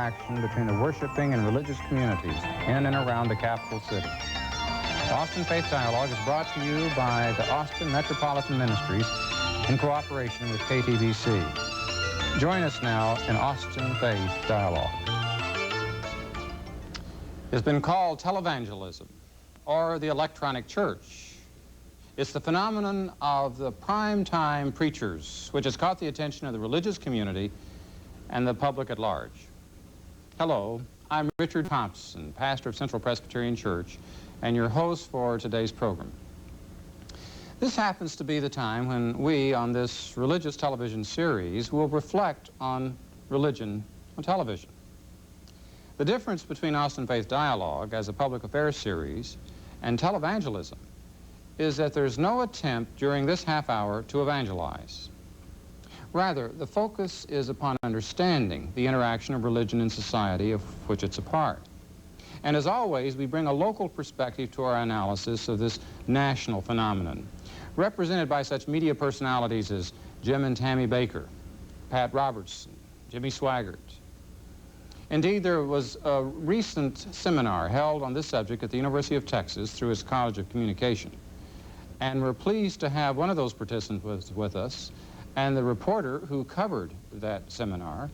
interaction between the worshiping and religious communities in and around the capital city. Austin Faith Dialogue is brought to you by the Austin Metropolitan Ministries in cooperation with KTVC. Join us now in Austin Faith Dialogue. It's been called televangelism, or the electronic church. It's the phenomenon of the prime-time preachers, which has caught the attention of the religious community and the public at large. Hello, I'm Richard Thompson, pastor of Central Presbyterian Church, and your host for today's program. This happens to be the time when we, on this religious television series, will reflect on religion on television. The difference between Austin Faith Dialogue as a public affairs series and televangelism is that there's no attempt during this half hour to evangelize. Rather, the focus is upon understanding the interaction of religion and society of which it's a part. And as always, we bring a local perspective to our analysis of this national phenomenon, represented by such media personalities as Jim and Tammy Baker, Pat Robertson, Jimmy Swaggart. Indeed, there was a recent seminar held on this subject at the University of Texas through its College of Communication. And we're pleased to have one of those participants with us, and the reporter who covered that seminar,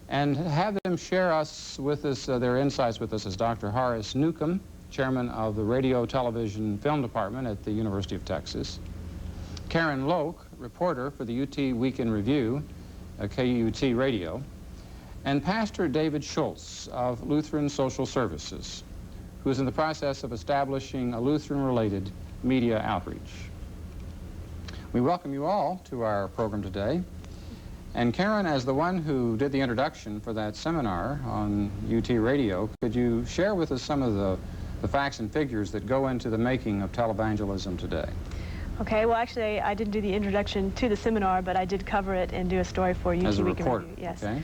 and have them share with us their insights with us is Dr. Horace Newcomb, chairman of the Radio, Television, Film Department at the University of Texas, Karen Loke, reporter for the UT Week in Review, KUT Radio, and Pastor David Schultz of Lutheran Social Services, who is in the process of establishing a Lutheran-related media outreach. We welcome you all to our program today. And Karen, as the one who did the introduction for that seminar on UT Radio, could you share with us some of the facts and figures that go into the making of televangelism today? Okay, well actually I didn't do the introduction to the seminar, but I did cover it and do a story for UT as a Week in reporter. Review. Yes. Okay.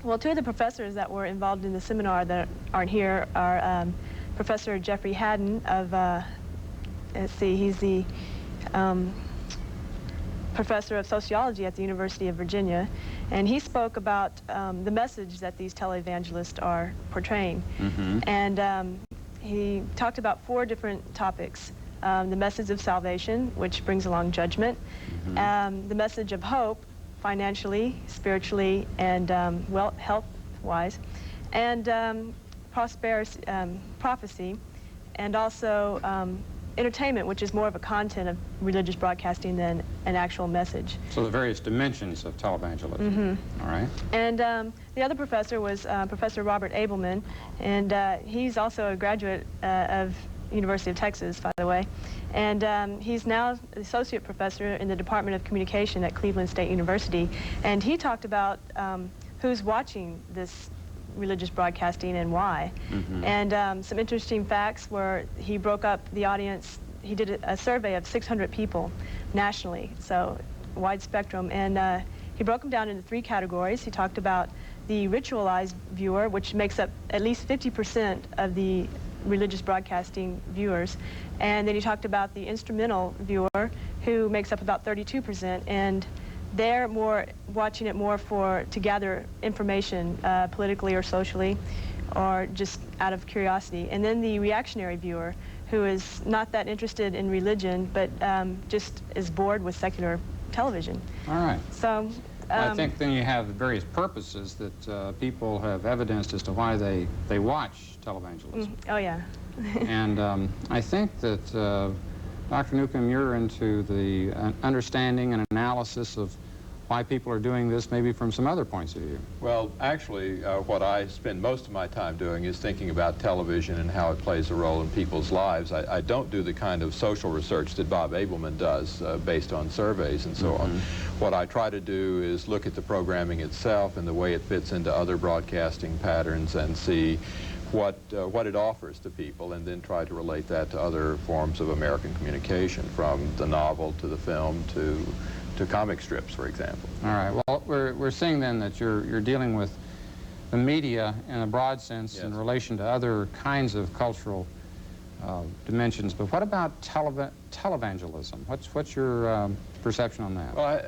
Well, two of the professors that were involved in the seminar that aren't here are Professor Jeffrey Haddon of, let's see, he's the professor of sociology at the University of Virginia, and he spoke about the message that these televangelists are portraying. Mm-hmm. And he talked about four different topics. The message of salvation, which brings along judgment, Mm-hmm. The message of hope, financially, spiritually, and health-wise, and prophecy, and also entertainment, which is more of a content of religious broadcasting than an actual message. So the various dimensions of televangelism. Mm-hmm. All right. And the other professor was Professor Robert Abelman, and he's also a graduate of University of Texas, by the way. And he's now associate professor in the Department of Communication at Cleveland State University. And he talked about who's watching this religious broadcasting and why. Mm-hmm. And some interesting facts were he broke up the audience. He did a survey of 600 people nationally, so wide spectrum. And he broke them down into three categories. He talked about the ritualized viewer, which makes up at least 50% of the religious broadcasting viewers. And then he talked about the instrumental viewer, who makes up about 32%. And they're more watching it more to gather information politically or socially, or just out of curiosity. And then the reactionary viewer, who is not that interested in religion, but just is bored with secular television. All right. So I think then you have various purposes that people have evidenced as to why they watch televangelism. Oh yeah. And I think that Dr. Newcomb, you're into the understanding and analysis of why people are doing this, maybe from some other points of view. Well, actually, what I spend most of my time doing is thinking about television and how it plays a role in people's lives. I don't do the kind of social research that Bob Abelman does based on surveys and so on. What I try to do is look at the programming itself and the way it fits into other broadcasting patterns and see what it offers to people, and then try to relate that to other forms of American communication, from the novel to the film to comic strips, for example. All right. Well, we're seeing then that you're dealing with the media in a broad sense. Yes. In relation to other kinds of cultural dimensions. But what about televangelism? What's your perception on that? Well,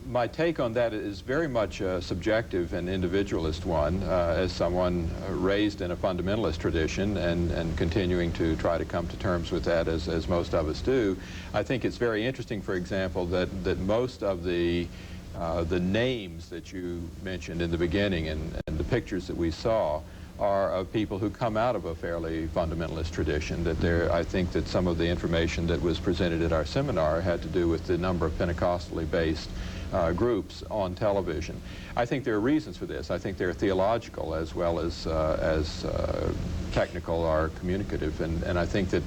my take on that is very much a subjective and individualist one. As someone raised in a fundamentalist tradition and continuing to try to come to terms with that as most of us do, I think it's very interesting, for example, that most of the names that you mentioned in the beginning and the pictures that we saw are of people who come out of a fairly fundamentalist tradition. That I think that some of the information that was presented at our seminar had to do with the number of Pentecostally based groups on television. I think there are reasons for this. I think they're theological as well as technical or communicative, and I think that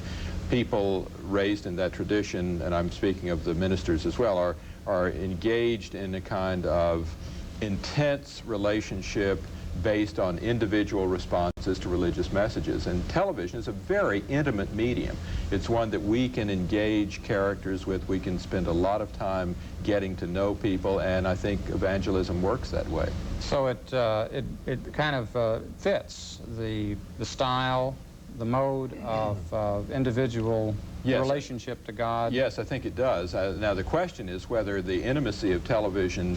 people raised in that tradition, and I'm speaking of the ministers as well, are engaged in a kind of intense relationship based on individual responses to religious messages. And television is a very intimate medium. It's one that we can engage characters with. We can spend a lot of time getting to know people, and I think evangelism works that way. So it kind of fits the style, the mode of individual relationship to God? Yes, I think it does. Now the question is whether the intimacy of television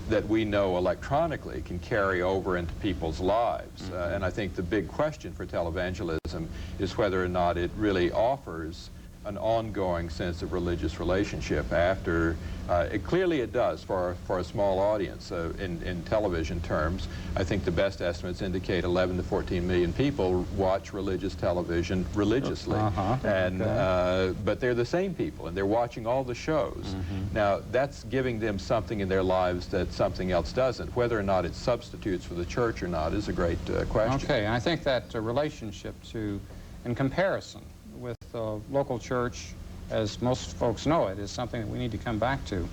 that we know electronically can carry over into people's lives. And I think the big question for televangelism is whether or not it really offers an ongoing sense of religious relationship after, clearly it does for a small audience. In television terms, I think the best estimates indicate 11 to 14 million people watch religious television religiously. But they're the same people, and they're watching all the shows. Now, that's giving them something in their lives that something else doesn't. Whether or not it substitutes for the church or not is a great question. Okay, and I think that relationship in comparison with the local church, as most folks know it, is something that we need to come back to.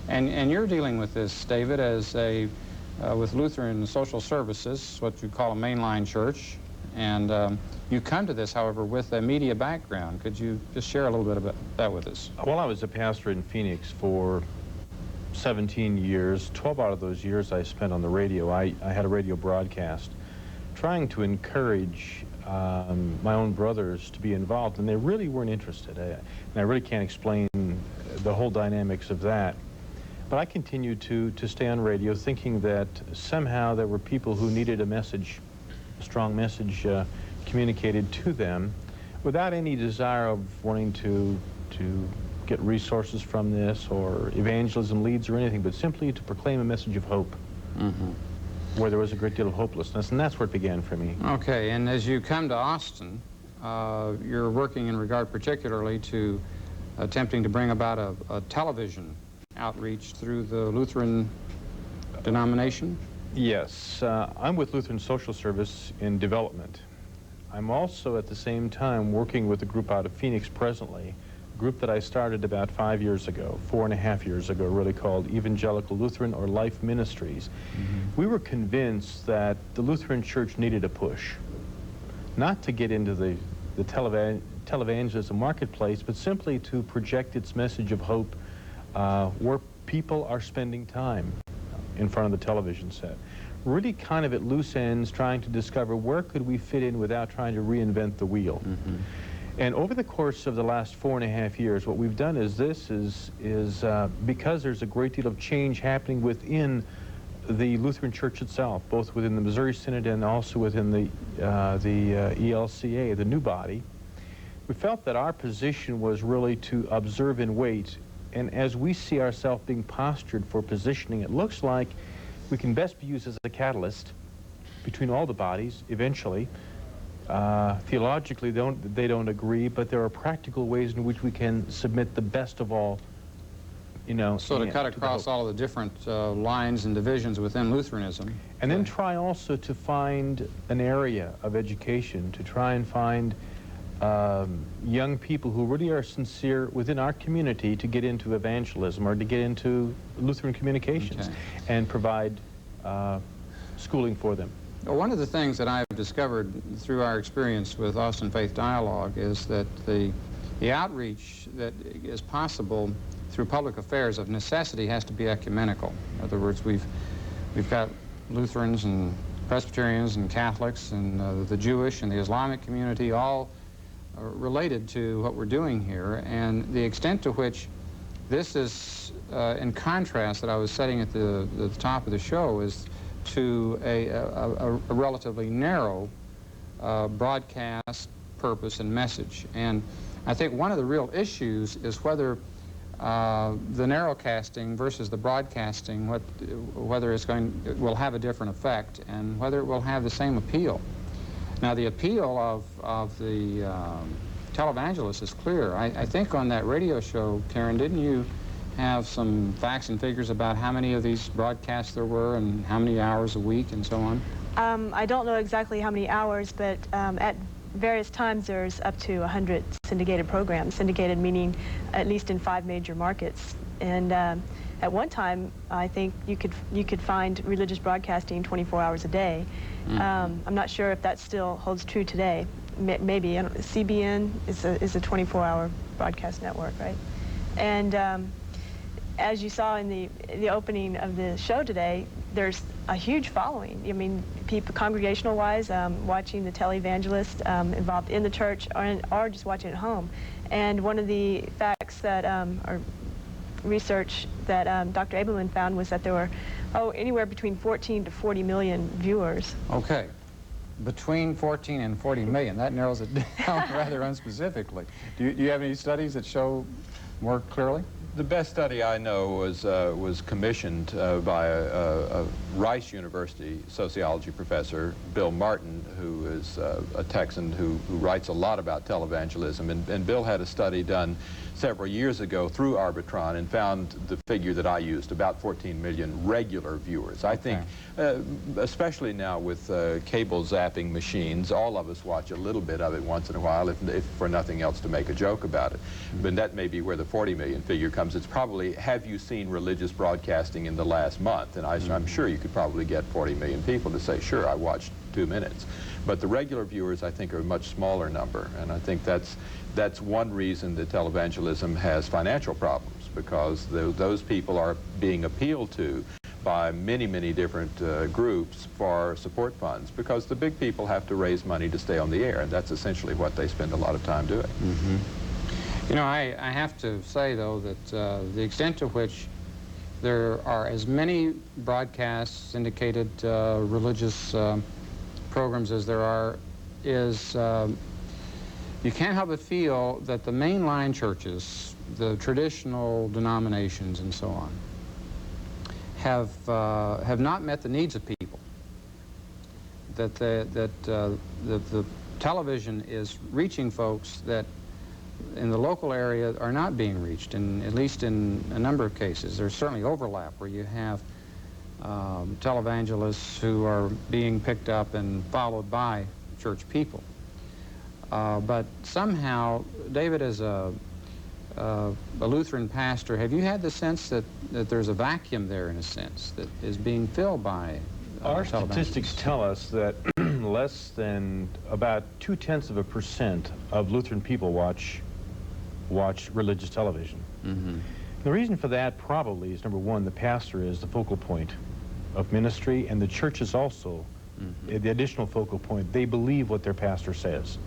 And you're dealing with this, David, as with Lutheran Social Services, what you call a mainline church, and you come to this, however, with a media background. Could you just share a little bit about that with us? Well, I was a pastor in Phoenix for 17 years. 12 out of those years I spent on the radio. I had a radio broadcast trying to encourage my own brothers to be involved, and they really weren't interested. And I really can't explain the whole dynamics of that. But I continued to stay on radio, thinking that somehow there were people who needed a message, a strong message communicated to them, without any desire of wanting to get resources from this or evangelism leads or anything, but simply to proclaim a message of hope. Where there was a great deal of hopelessness, and that's where it began for me. Okay, and as you come to Austin, you're working in regard particularly to attempting to bring about a television outreach through the Lutheran denomination? Yes, I'm with Lutheran Social Service in development. I'm also at the same time working with a group out of Phoenix presently, a group that I started about 5 years ago, 4.5 years ago, really, called Evangelical Lutheran or Life Ministries. We were convinced that the Lutheran Church needed a push, not to get into the televangelism marketplace, but simply to project its message of hope where people are spending time in front of the television set. Really kind of at loose ends, trying to discover where could we fit in without trying to reinvent the wheel. And over the course of the last 4.5 years, what we've done is because there's a great deal of change happening within the Lutheran Church itself, both within the Missouri Synod and also within the ELCA, the new body, we felt that our position was really to observe and wait. And as we see ourselves being postured for positioning, it looks like we can best be used as a catalyst between all the bodies eventually. Theologically, they don't agree, but there are practical ways in which we can submit the best of all, So to cut across all of the different lines and divisions within Lutheranism. And then try also to find an area of education, to try and find young people who really are sincere within our community to get into evangelism or to get into Lutheran communications and provide schooling for them. One of the things that I've discovered through our experience with Austin Faith Dialogue is that the outreach that is possible through public affairs of necessity has to be ecumenical. In other words, we've got Lutherans and Presbyterians and Catholics and the Jewish and the Islamic community all related to what we're doing here, and the extent to which This is in contrast that I was setting at the top of the show is to a relatively narrow broadcast purpose and message. And I think one of the real issues is whether the narrowcasting versus the broadcasting, whether it will have a different effect and whether it will have the same appeal. Now, the appeal of the televangelist is clear. I think on that radio show, Karen, didn't you have some facts and figures about how many of these broadcasts there were and how many hours a week and so on? I don't know exactly how many hours, but at various times there's up to 100 syndicated programs. Syndicated meaning at least in 5 major markets. And at one time, I think you could find religious broadcasting 24 hours a day. I'm not sure if that still holds true today. Maybe. CBN is a 24-hour broadcast network, right? And as you saw in the opening of the show today, there's a huge following. I mean, people congregational-wise, watching the televangelist involved in the church or just watching at home. And one of the facts that, or research that Dr. Abelman found was that there were, anywhere between 14 to 40 million viewers. Okay. Between 14 and 40 million. That narrows it down rather unspecifically. Do you have any studies that show more clearly? The best study I know was commissioned by a Rice University sociology professor, Bill Martin, who is a Texan who writes a lot about televangelism. And Bill had a study done several years ago through Arbitron and found the figure that I used, about 14 million regular viewers. I think, especially now with cable zapping machines, all of us watch a little bit of it once in a while, if for nothing else to make a joke about it. But that may be where the 40 million figure comes. It's probably, have you seen religious broadcasting in the last month? And I'm sure you could probably get 40 million people to say, sure, I watched 2 minutes. But the regular viewers, I think, are a much smaller number. And I think that's one reason that televangelism has financial problems, because those people are being appealed to by many, many different groups for support funds, because the big people have to raise money to stay on the air, and that's essentially what they spend a lot of time doing. You know, I have to say, though, that the extent to which there are as many broadcasts, syndicated religious programs as there are, is you can't help but feel that the mainline churches, the traditional denominations and so on, have not met the needs of people. That the television is reaching folks that in the local area are not being reached, and at least in a number of cases. There's certainly overlap where you have televangelists who are being picked up and followed by church people. But somehow, David, as a Lutheran pastor, have you had the sense that there's a vacuum there, in a sense, that is being filled by Our statistics tell us that less than about 0.2% of Lutheran people watch religious television. The reason for that probably is, number one, the pastor is the focal point of ministry, and the church is also the additional focal point. They believe what their pastor says.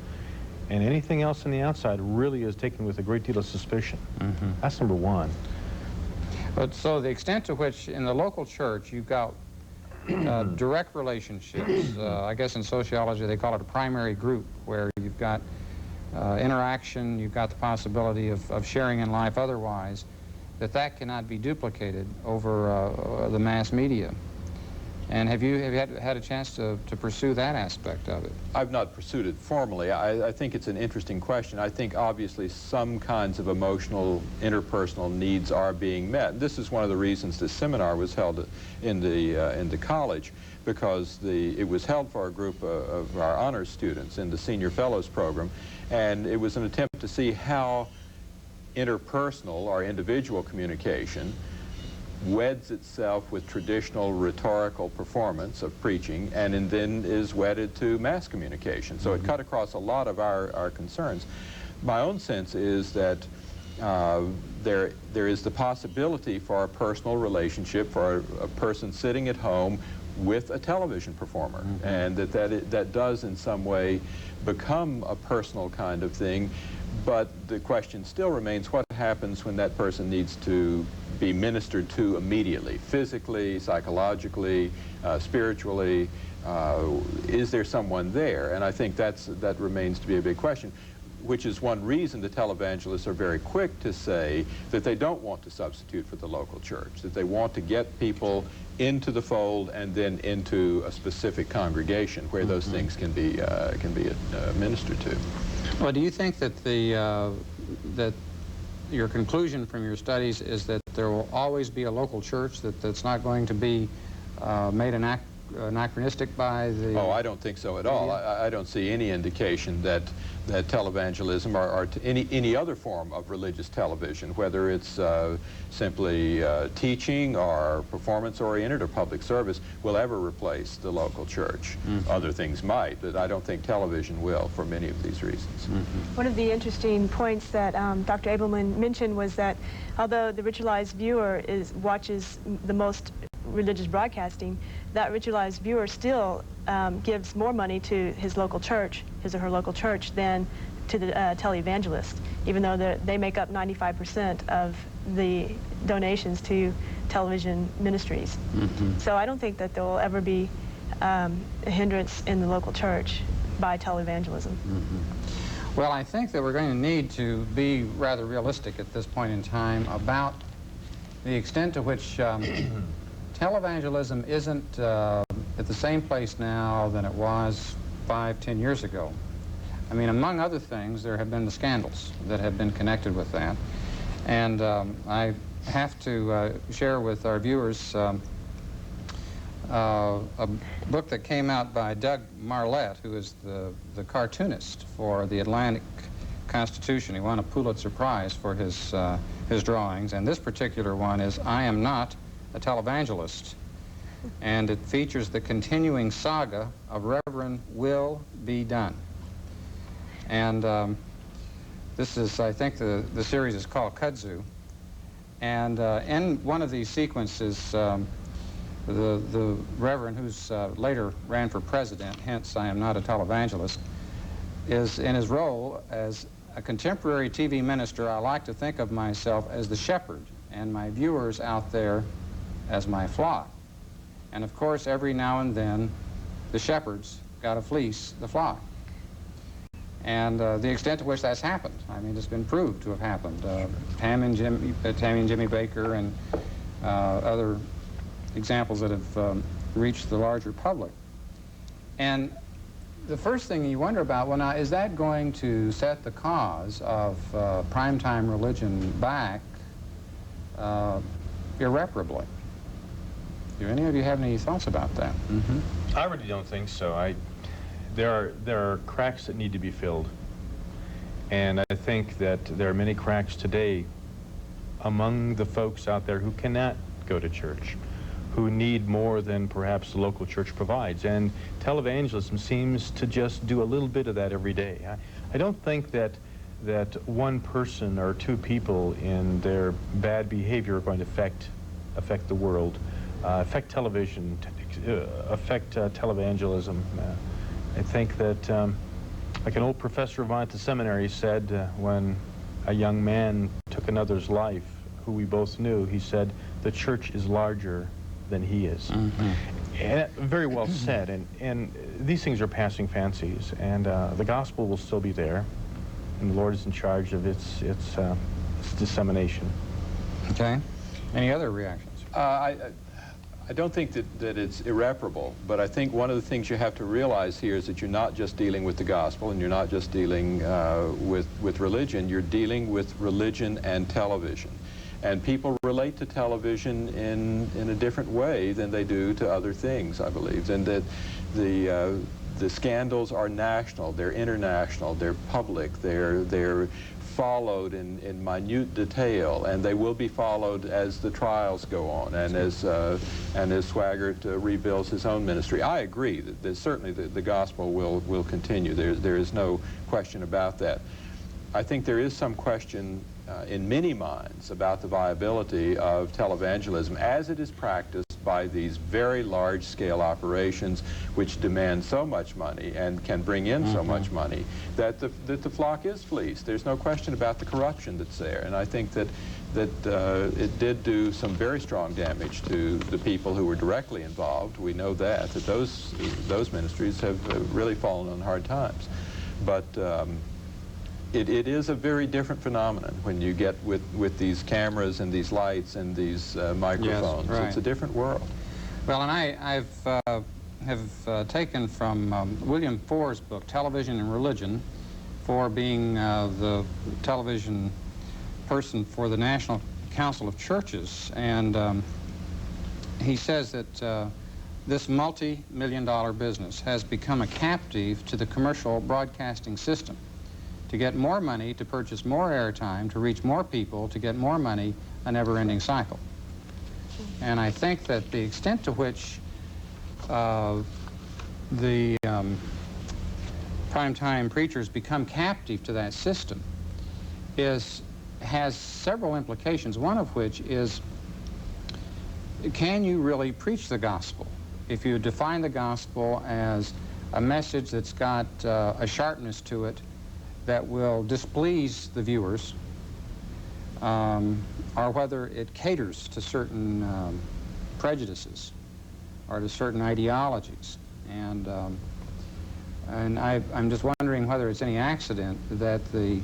And anything else on the outside really is taken with a great deal of suspicion. That's number one. But so the extent to which in the local church you've got direct relationships, I guess in sociology they call it a primary group, where you've got interaction, you've got the possibility of sharing in life otherwise, that cannot be duplicated over the mass media. And have you had a chance to pursue that aspect of it? I've not pursued it formally. I think it's an interesting question. I think obviously some kinds of emotional, interpersonal needs are being met. This is one of the reasons this seminar was held in the college, because it was held for a group of our honors students in the Senior Fellows program, and it was an attempt to see how interpersonal or individual communication weds itself with traditional rhetorical performance of preaching, and then is wedded to mass communication. So it cut across a lot of our concerns. My own sense is that there is the possibility for a personal relationship for a person sitting at home with a television performer, and that does in some way become a personal kind of thing, But the question still remains, what happens when that person needs to be ministered to immediately, physically, psychologically, spiritually? Is there someone there? And I think that remains to be a big question, which is one reason the televangelists are very quick to say that they don't want to substitute for the local church, that they want to get people into the fold and then into a specific congregation where those things can be ministered to. Well, do you think that that your conclusion from your studies is that there will always be a local church, that's not going to be made anachronistic by the... Oh, I don't think so at all. I don't see any indication that televangelism or any other form of religious television, whether it's simply teaching or performance-oriented or public service, will ever replace the local church. Other things might, but I don't think television will for many of these reasons. One of the interesting points that Dr. Abelman mentioned was that although the ritualized viewer watches the most religious broadcasting, that ritualized viewer still gives more money to his local church, his or her local church, than to the televangelist, even though they make up 95% of the donations to television ministries. So I don't think that there will ever be a hindrance in the local church by televangelism. Well, I think that we're going to need to be rather realistic at this point in time about the extent to which televangelism isn't at the same place now than it was 5-10 years ago. I mean, among other things, there have been the scandals that have been connected with that. And I have to share with our viewers a book that came out by Doug Marlette, who is the cartoonist for the Atlantic Constitution. He won a Pulitzer Prize for his drawings, and this particular one is I Am Not a Televangelist, and it features the continuing saga of Reverend Will Be Done. And this is, I think the series is called Kudzu, and in one of these sequences, the Reverend, who's later ran for president, hence I Am Not a Televangelist, is in his role as a contemporary TV minister. I like to think of myself as the shepherd and my viewers out there as my flock. And of course, every now and then, the shepherds got to fleece the flock. And the extent to which that's happened, I mean, it's been proved to have happened. Tammy and Jimmy Baker and other examples that have reached the larger public. And the first thing you wonder about, well, now, is that going to set the cause of primetime religion back irreparably? Do any of you have any thoughts about that? I really don't think so. There are cracks that need to be filled, and I think that there are many cracks today among the folks out there who cannot go to church, who need more than perhaps the local church provides, and televangelism seems to just do a little bit of that every day. I don't think that one person or two people in their bad behavior are going to affect the world. Affect television, affect televangelism. I think that, like an old professor of mine at the seminary said, when a young man took another's life, who we both knew, he said, the church is larger than he is. And very well said, and these things are passing fancies, and the gospel will still be there, and the Lord is in charge of its dissemination. Okay. Any other reactions? I don't think that it's irreparable, but I think one of the things you have to realize here is that you're not just dealing with the gospel, and you're not just dealing with religion, you're dealing with religion and television. And people relate to television in a different way than they do to other things, I believe. And that the scandals are national, they're international, they're public, they're followed in minute detail, and they will be followed as the trials go on, and as Swaggart rebuilds his own ministry. I agree that certainly the gospel will continue. There is no question about that. I think there is some question in many minds about the viability of televangelism as it is practiced by these very large-scale operations which demand so much money and can bring in so much money that the flock is fleeced. There's no question about the corruption that's there, and I think that it did do some very strong damage to the people who were directly involved. We know that those ministries have really fallen on hard times. But it is a very different phenomenon when you get with these cameras and these lights and these microphones. Yes, right. It's a different world. Well, and I have taken from William Foer's book, Television and Religion, for being the television person for the National Council of Churches, and he says that this multi-million-dollar business has become a captive to the commercial broadcasting system to get more money, to purchase more airtime, to reach more people, to get more money, a never-ending cycle. And I think that the extent to which the primetime preachers become captive to that system has several implications, one of which is, can you really preach the gospel? If you define the gospel as a message that's got a sharpness to it that will displease the viewers, or whether it caters to certain prejudices or to certain ideologies. And I'm just wondering whether it's any accident that the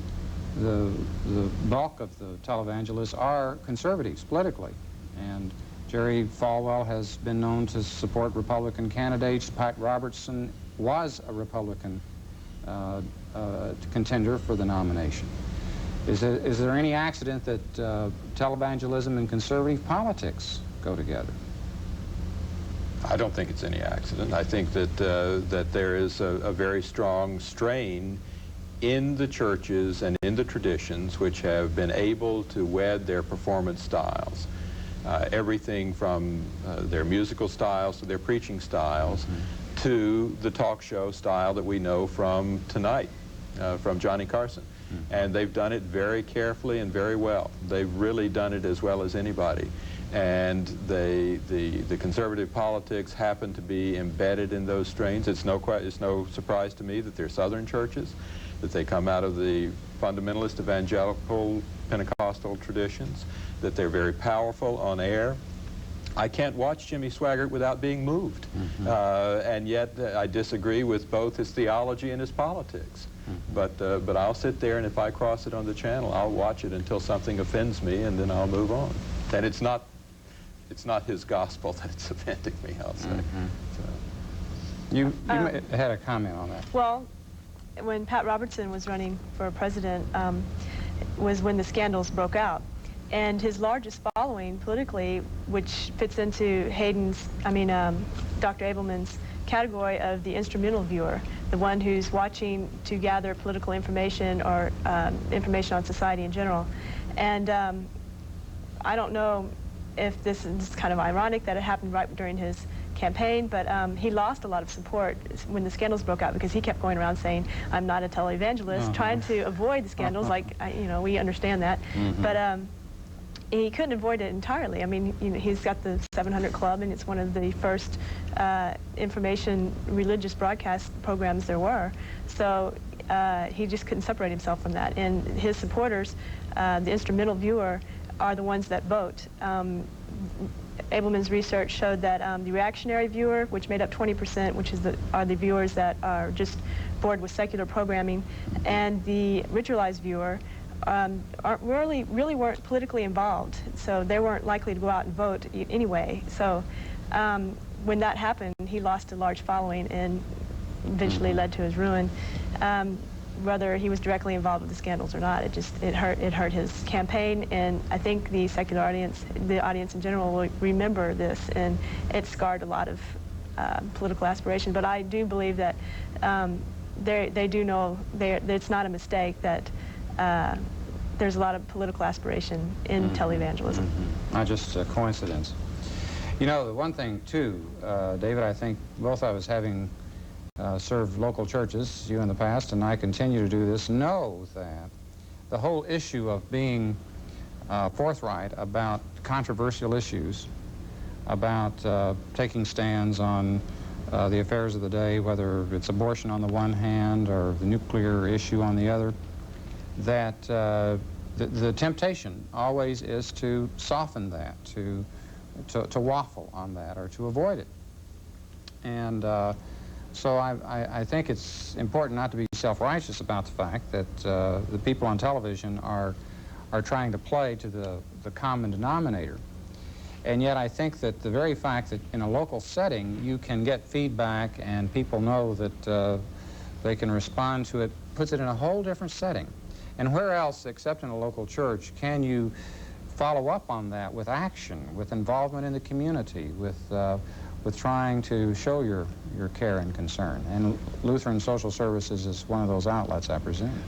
bulk of the televangelists are conservatives politically. And Jerry Falwell has been known to support Republican candidates. Pat Robertson was a Republican contender for the nomination. Is there any accident that televangelism and conservative politics go together? I don't think it's any accident. I think that that there is a very strong strain in the churches and in the traditions which have been able to wed their performance styles. Everything from their musical styles to their preaching styles to the talk show style that we know from tonight, from Johnny Carson. And they've done it very carefully and very well. They've really done it as well as anybody. And the conservative politics happen to be embedded in those strains. It's no surprise to me that they're Southern churches, that they come out of the fundamentalist evangelical Pentecostal traditions, that they're very powerful on air. I can't watch Jimmy Swaggart without being moved. And yet I disagree with both his theology and his politics. But I'll sit there, and if I cross it on the channel, I'll watch it until something offends me, and then I'll move on. And it's not his gospel that's offending me, I'll say. So. You had a comment on that. Well, when Pat Robertson was running for president, was when the scandals broke out. And his largest following politically, which fits into Dr. Abelman's category of the instrumental viewer, the one who's watching to gather political information or information on society in general. And I don't know if this is kind of ironic that it happened right during his campaign, but he lost a lot of support when the scandals broke out because he kept going around saying, I'm not a televangelist, trying to avoid the scandals, we understand that. But he couldn't avoid it entirely. I mean, he's got the 700 Club, and it's one of the first information religious broadcast programs there were. So he just couldn't separate himself from that. And his supporters, the instrumental viewer, are the ones that vote. Abelman's research showed that the reactionary viewer, which made up 20%, which are the viewers that are just bored with secular programming, and the ritualized viewer really weren't politically involved, so they weren't likely to go out and vote anyway. So when that happened, he lost a large following and eventually led to his ruin. Whether he was directly involved with the scandals or not, it hurt his campaign, and I think the secular audience, the audience in general, will remember this, and it scarred a lot of political aspiration. But I do believe that they do know it's not a mistake that there's a lot of political aspiration in televangelism. Not just a coincidence. You know, the one thing too, David, I think both of us, having served local churches, you in the past, and I continue to do this, know that the whole issue of being forthright about controversial issues about taking stands on the affairs of the day, whether it's abortion on the one hand or the nuclear issue on the other, that the temptation always is to soften that, to waffle on that, or to avoid it. And so I think it's important not to be self-righteous about the fact that the people on television are trying to play to the common denominator. And yet I think that the very fact that in a local setting you can get feedback and people know that they can respond to it puts it in a whole different setting. And where else except in a local church can you follow up on that with action, with involvement in the community, with trying to show your care and concern? And Lutheran Social Services is one of those outlets, I presume.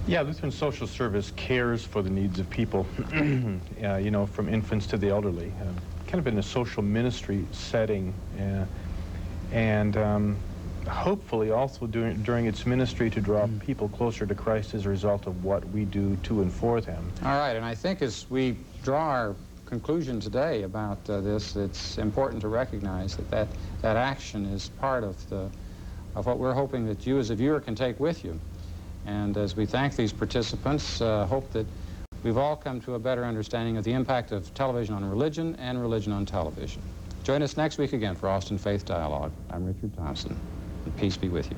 Yeah, Lutheran Social Service cares for the needs of people, you know, from infants to the elderly, kind of in a social ministry setting, and hopefully also during its ministry to draw people closer to Christ as a result of what we do to and for them. All right, and I think as we draw our conclusion today about this, it's important to recognize that action is part of what we're hoping that you as a viewer can take with you. And as we thank these participants, hope that we've all come to a better understanding of the impact of television on religion and religion on television. Join us next week again for Austin Faith Dialogue. I'm Richard Thompson, and peace be with you.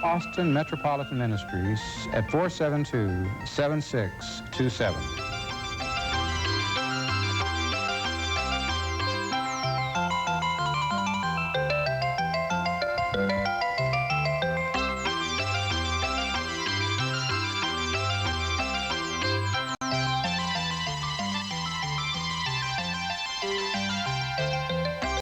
Austin Metropolitan Ministries at 472-7627.